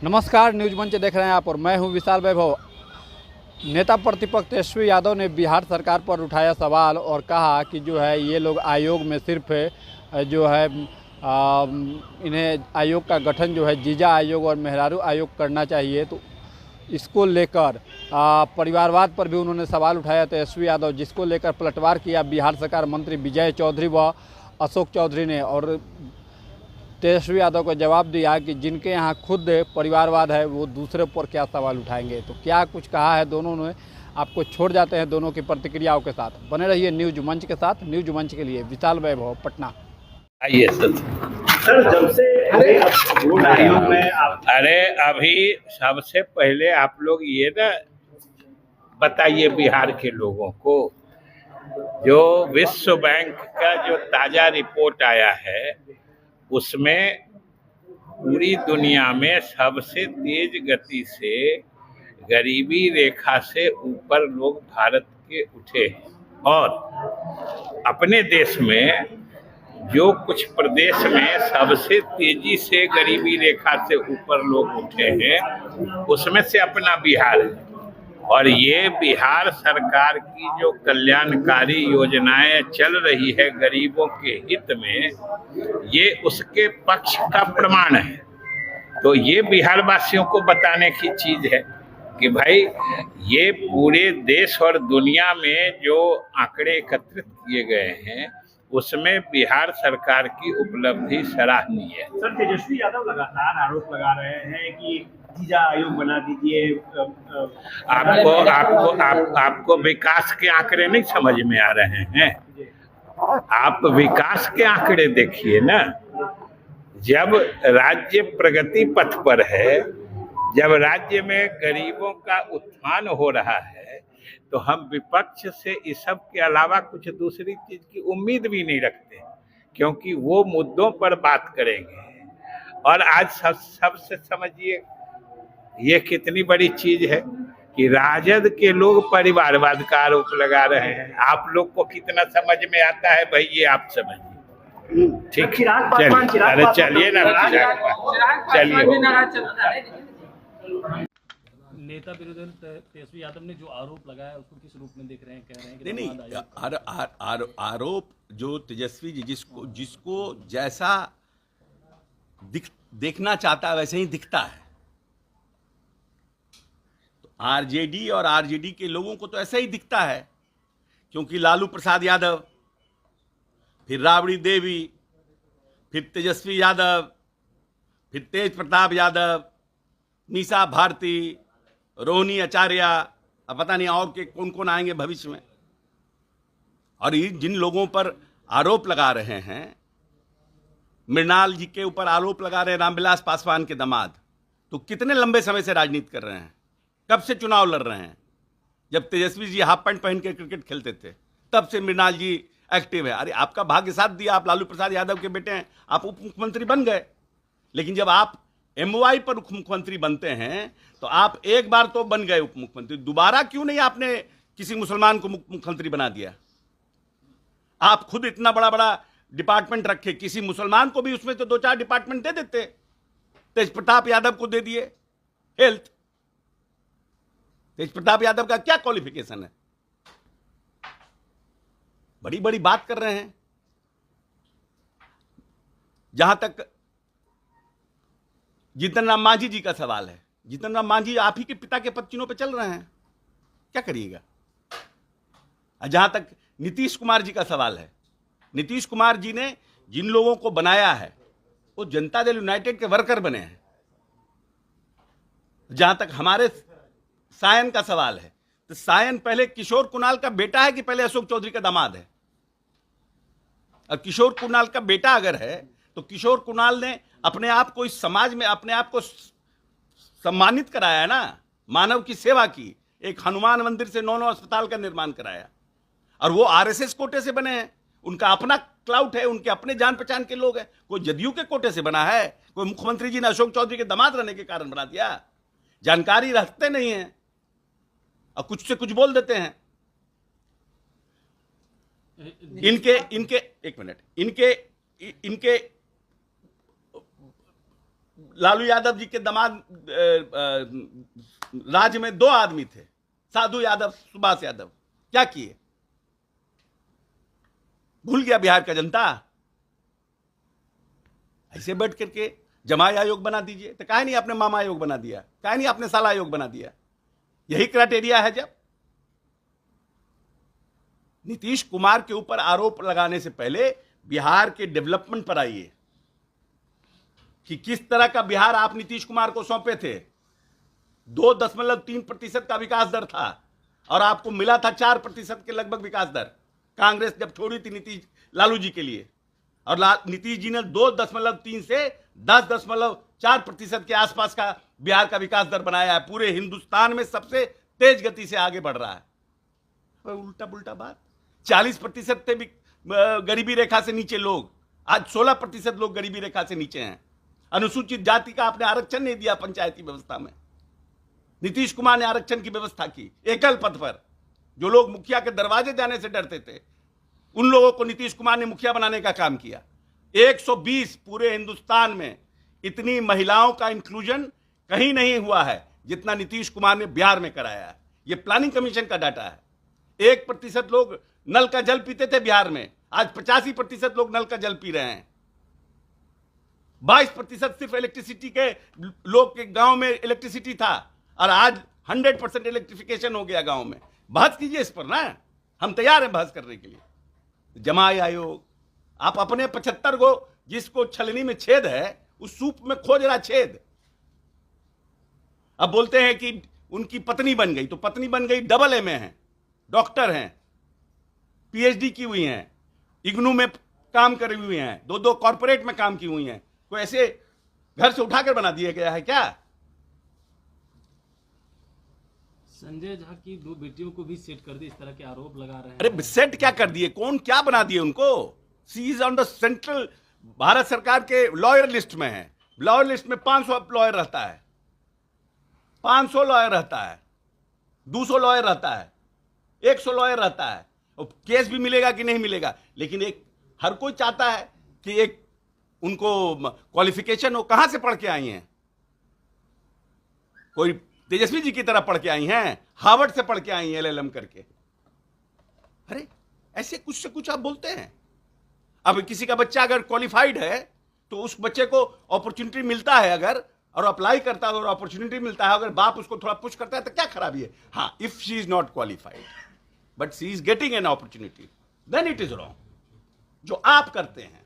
नमस्कार, न्यूज मंच देख रहे हैं आप और मैं हूं विशाल वैभव। नेता प्रतिपक्ष तेजस्वी यादव ने बिहार सरकार पर उठाया सवाल और कहा कि जो है ये लोग आयोग में सिर्फ जो है इन्हें आयोग का गठन जो है जीजा आयोग और मेहरारू आयोग करना चाहिए। तो इसको लेकर परिवारवाद पर भी उन्होंने सवाल उठाया तेजस्वी यादव, जिसको लेकर पलटवार किया बिहार सरकार मंत्री विजय चौधरी व अशोक चौधरी ने। और तेजस्वी यादव को जवाब दिया कि जिनके यहाँ खुद परिवारवाद है वो दूसरे पर क्या सवाल उठाएंगे। तो क्या कुछ कहा है दोनों ने, आपको छोड़ जाते हैं दोनों की प्रतिक्रियाओं के साथ। बने रहिए न्यूज मंच के साथ। न्यूज मंच के लिए विशाल वैभव, पटना। आइए सर, जब से वोट आयोग में अभी सबसे पहले आप लोग ये ना बताइए बिहार के लोगों को, जो विश्व बैंक का जो ताजा रिपोर्ट आया है उसमें पूरी दुनिया में सबसे तेज गति से गरीबी रेखा से ऊपर लोग भारत के उठे हैं। और अपने देश में जो कुछ प्रदेश में सबसे तेजी से गरीबी रेखा से ऊपर लोग उठे हैं उसमें से अपना बिहार है। और ये बिहार सरकार की जो कल्याणकारी योजनाएं चल रही है गरीबों के हित में, ये उसके पक्ष का प्रमाण है। तो ये बिहार वासियों को बताने की चीज है कि भाई ये पूरे देश और दुनिया में जो आंकड़े एकत्रित किए गए हैं उसमें बिहार सरकार की उपलब्धि सराहनीय है। सर, तेजस्वी यादव लगातार आरोप लगा रहे हैं कि जीजा आयोग बना दीजिए। आपको विकास के आंकड़े नहीं समझ में आ रहे हैं? आप विकास के आंकड़े देखिए ना। जब राज्य प्रगति पथ पर है, जब राज्य में गरीबों का उत्थान हो रहा है, तो हम विपक्ष से इस सब के अलावा कुछ दूसरी चीज की उम्मीद भी नहीं रखते, क्योंकि वो मुद्दों पर बात करेंगे। और आज सबसे समझिए ये कितनी बड़ी चीज है कि राजद के लोग परिवारवाद का आरोप लगा रहे हैं। आप लोग को कितना समझ में आता है भाई, ये आप समझिए। ठीक, अरे चलिए ना, चलिए। नेता विरोधी तेजस्वी यादव ने जो आरोप लगाया उसको किस रूप में देख रहे हैं? कह रहे हैं कि नहीं, आरोप जो तेजस्वी जी जिसको जैसा देखना चाहता है वैसे ही दिखता है। तो आरजेडी और आरजेडी के लोगों को तो ऐसा ही दिखता है, क्योंकि लालू प्रसाद यादव, फिर राबड़ी देवी, फिर तेजस्वी यादव, फिर तेज प्रताप यादव, निशा भारती, रोहिणी आचार्य, अब पता नहीं और के कौन कौन आएंगे भविष्य में। और ये जिन लोगों पर आरोप लगा रहे हैं, मृणाल जी के ऊपर आरोप लगा रहे हैं, रामविलास पासवान के दामाद, तो कितने लंबे समय से राजनीति कर रहे हैं, कब से चुनाव लड़ रहे हैं। जब तेजस्वी जी हाफ पैंट पहन के क्रिकेट खेलते थे तब से मृणाल जी एक्टिव है। अरे आपका भाग्य साथ दिया, आप लालू प्रसाद यादव के बेटे हैं, आप उप मुख्यमंत्री बन गए। लेकिन जब आप एमवाई पर उप मुख्यमंत्री बनते हैं तो आप एक बार तो बन गए उप मुख्यमंत्री, दोबारा क्यों नहीं आपने किसी मुसलमान को मुख्यमंत्री बना दिया? आप खुद इतना बड़ा बड़ा डिपार्टमेंट रखे, किसी मुसलमान को भी उसमें तो 2-4 डिपार्टमेंट दे देते। तेज प्रताप यादव को दे दिए हेल्थ। तेज प्रताप यादव का क्या क्वालिफिकेशन है? बड़ी बड़ी बात कर रहे हैं। जहां तक जीतन राम मांझी जी का सवाल है, जीतन राम मांझी आप ही के पिता के पद चिन्हों पे चल रहे हैं, क्या करिएगा? जहां तक नीतीश कुमार जी का सवाल है, नीतीश कुमार जी ने जिन लोगों को बनाया है वो जनता दल यूनाइटेड के वर्कर बने हैं। जहां तक हमारे सायन का सवाल है, तो सायन पहले किशोर कुणाल का बेटा है कि पहले अशोक चौधरी का दामाद है? और किशोर कुणाल का बेटा अगर है तो किशोर कुणाल ने अपने आप को इस समाज में अपने आप को सम्मानित कराया है ना, मानव की सेवा की। एक हनुमान मंदिर से 9 अस्पताल का निर्माण कराया। और वो आरएसएस कोटे से बने हैं, उनका अपना क्लाउट है, उनके अपने जान पहचान के लोग हैं। कोई जदयू के कोटे से बना है? कोई मुख्यमंत्री जी ने अशोक चौधरी के दामाद रहने के कारण बना दिया? जानकारी रखते नहीं है और कुछ से कुछ बोल देते हैं। इनके एक मिनट, इनके लालू यादव जी के दामाद राज्य में 2 आदमी थे, साधु यादव, सुभाष यादव। क्या किए? भूल गया बिहार का जनता? ऐसे बैठ करके जमाई आयोग बना दीजिए। तो काहे नहीं आपने मामा आयोग बना दिया? काहे नहीं आपने साला आयोग बना दिया? यही क्राइटेरिया है। जब नीतीश कुमार के ऊपर आरोप लगाने से पहले बिहार के डेवलपमेंट पर आइए कि किस तरह का बिहार आप नीतीश कुमार को सौंपे थे। 2.3% का विकास दर था और आपको मिला था 4% के लगभग विकास दर, कांग्रेस जब छोड़ी थी नीतीश लालू जी के लिए। और नीतीश जी ने 2.3 से 10.4% के आसपास का बिहार का विकास दर बनाया है। पूरे हिंदुस्तान में सबसे तेज गति से आगे बढ़ रहा है। उल्टा पुल्टा बात। 40% थे गरीबी रेखा से नीचे लोग, आज 16% लोग गरीबी रेखा से नीचे हैं। अनुसूचित जाति का आपने आरक्षण नहीं दिया पंचायती व्यवस्था में। नीतीश कुमार ने आरक्षण की व्यवस्था की एकल पद पर। जो लोग मुखिया के दरवाजे जाने से डरते थे, उन लोगों को नीतीश कुमार ने मुखिया बनाने का काम किया। 120 पूरे हिंदुस्तान में इतनी महिलाओं का इंक्लूजन कहीं नहीं हुआ है जितना नीतीश कुमार ने बिहार में कराया है। यह प्लानिंग कमीशन का डाटा है। 1% लोग नल का जल पीते थे बिहार में, आज 85% लोग नल का जल पी रहे हैं। 22% सिर्फ इलेक्ट्रिसिटी के लोग के गांव में इलेक्ट्रिसिटी था और आज 100% इलेक्ट्रिफिकेशन हो गया गांव में। बहस कीजिए इस पर ना, हम तैयार हैं बहस करने के लिए। जमाई आयोग, आप अपने 75 को जिसको छलनी में छेद है उस सूप में खोज रहा छेद। अब बोलते हैं कि उनकी पत्नी बन गई, तो पत्नी बन गई डबल एमए हैं, डॉक्टर हैं, पीएचडी की हुई हैं, इग्नू में काम करी हुई हैं, 2 कॉर्पोरेट में काम की हुई हैं। कोई ऐसे घर से उठाकर बना दिया गया है क्या? संजय झा की 2 बेटियों को भी सेट कर दी, इस तरह के आरोप लगा रहे हैं। अरे सेट क्या कर दिए? कौन क्या बना दिए उनको? She is on the central, भारत सरकार के लॉयर लिस्ट में है। लॉयर लिस्ट में 500 लॉयर रहता है, 500 लॉयर रहता है, 200 लॉयर रहता है, 100 लॉयर रहता है। और केस भी मिलेगा कि नहीं मिलेगा, लेकिन एक हर कोई चाहता है कि एक उनको क्वालिफिकेशन हो। कहां से पढ़ के आई हैं? कोई तेजस्वी जी की तरह पढ़ के आई हैं, हार्वर्ड से पढ़ के आई हैं LLM करके। अरे ऐसे कुछ से कुछ आप बोलते हैं। अब किसी का बच्चा अगर क्वालिफाइड है तो उस बच्चे को अपॉर्चुनिटी मिलता है अगर, और अप्लाई करता है और अपॉर्चुनिटी मिलता है, अगर बाप उसको थोड़ा पुश करता है तो क्या खराबी है? हाँ, if she is not qualified but she is getting an opportunity, then it is wrong. जो आप करते हैं